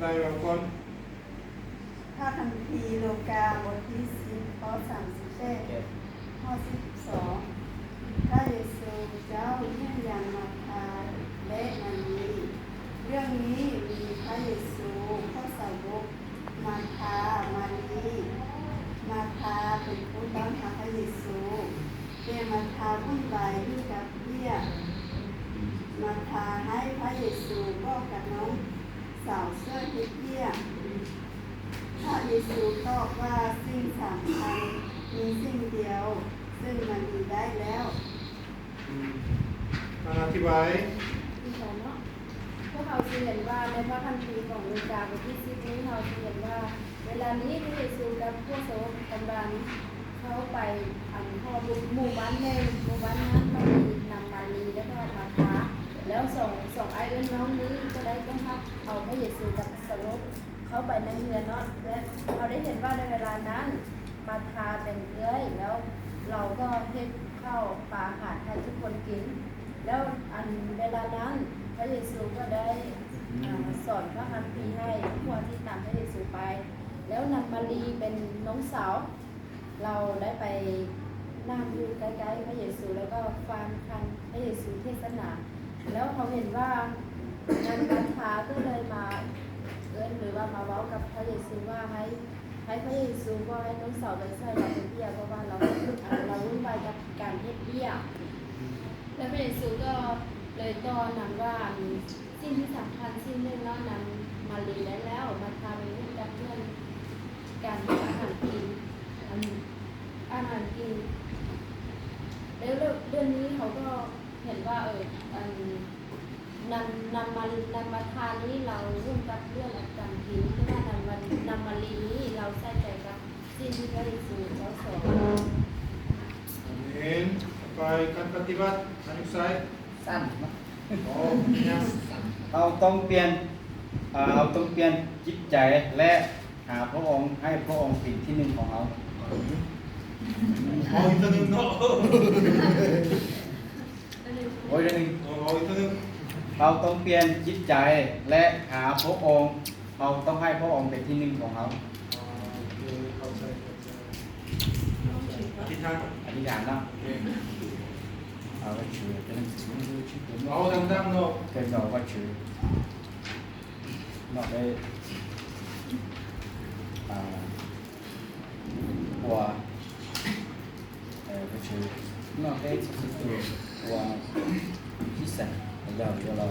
ได้บางคน พระคัมภีร์โลกาบทที่10ข้อ38ข้อ12พระเยซูเจ้าเยี่ยมยามมาทาและมารีเรื่องนี้มีพระเยซูพระสาวกมาทามารีมาทาเป็นผู้ตามหาพระเยซูแต่มาทาวุ่นวายอยู่กับเบี้ยมาทาให้พระเยซูบอกกับน้องสาวเสื้อเบี้ยพระเยซูตอบว่าสิ่งสำคัญมีสิ่งเดียวซึ่งมันมีได้แล้วมาอธิบายที่สองเนาะพวกเราจะเห็นว่าในพระคัมภีร์ของลูกาบทที่10นี้เราจะเห็นว่าเวลานี้พระเยซูกับพวกสาวกกำลังเข้าไปพอหมู่บ้านหนึ่งหมู่บ้านนั้นก็มีนางมารีแล้วก็มาทาแล้วสองไอ้เอื้อนน้องนี้ก็ได้ต้องพักเอาพระเยซูกับสาวกเข้าไปในเรือนเนาะและเราได้เห็นว่าในเวลานั้นมาทาเป็นเอื้อยแล้วเราก็เทข้าวปลาอาหารให้ทุกคนกินแล้วเวลานั้นพระเยซูก็ได้สอนพระคัมภีร์ให้พวกที่ตามพระเยซูไปแล้วนางมารีเป็นน้องสาวเราได้ไปนั่งอยู่ใกล้ๆพระเยซูแล้วก็ฟังพระเยซูเทศนาแล้วเขาเห็นว่านางมาทาก็เลยมาหรือว่ามาเว้ากับพระเยซูว่าให้พระเยซูก็ให้น้องสาวไปใส่เราเป็นเบี้ยเพราะว่าเราวุ่นวายกับการเฮ็ดเบี้ยแล้วพระเยซูก็เลยตอนนั้นว่าสิ่งที่สำคัญสิ่งหนึ่งแล้วนั้นมารีได้แล้วมาทำเป็นกับเพื่อนการอาหารกินอาหารกินแล้วเรื่องนี้เขาก็เห็นว่านำมาทานนี้เราร่วมกับเรื่องการกินเพราะว่านำมารีนี้เราใส่ใจกับสิ่งที่พระเยซูเขาสอนเห็นไปการปฏิบัติอันนี้ใส่สั้นนะ โอ้ยัง เราต้องเปลี่ยนจิตใจและหาพระองค์ให้พระองค์เป็นที่หนึ่งของเราเอาอีกตัวหนึงเนาะโอ้ยเรื่องนี้ เอาอีกตัวหนึงเราต้องเปลี่ยนจิตใจและหาพระองค์เราต้องให้พระองค์เป็นที่หนึ่งของเรา โอเคเข้าใจอธิษฐาน อธิษฐานนะ โอเค เอาไว้ชื่อเป็นชื่อเป็น เอาดังๆเนาะ เป็นเราก็ชื่อเราได้หัวก็ชื่อเราได้สุดตัวหัวที่สั่งเรา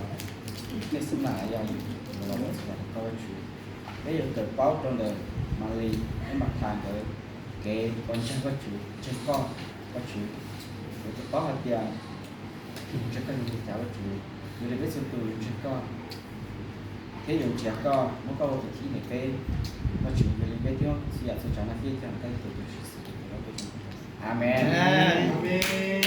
cái sinh mạng doเราไม่สามารถเข้าไปช่วยได้ยังเกิดเป้าตรงเดิมมาลีให้มาทานเลยเก๋คนช่างก็ช่วยช่างก็ช่วยเดี๋ยวจะป้าหัดยาช่างก็มีเจ้าก็ช่วยอยู่ในเวสุตุช่างก็thế dùng trẻ con nó có một cái này cái nó chuyển về cái tiếng sử dụng cho nó khi chẳng thấy từ từ sự Amen. Amen.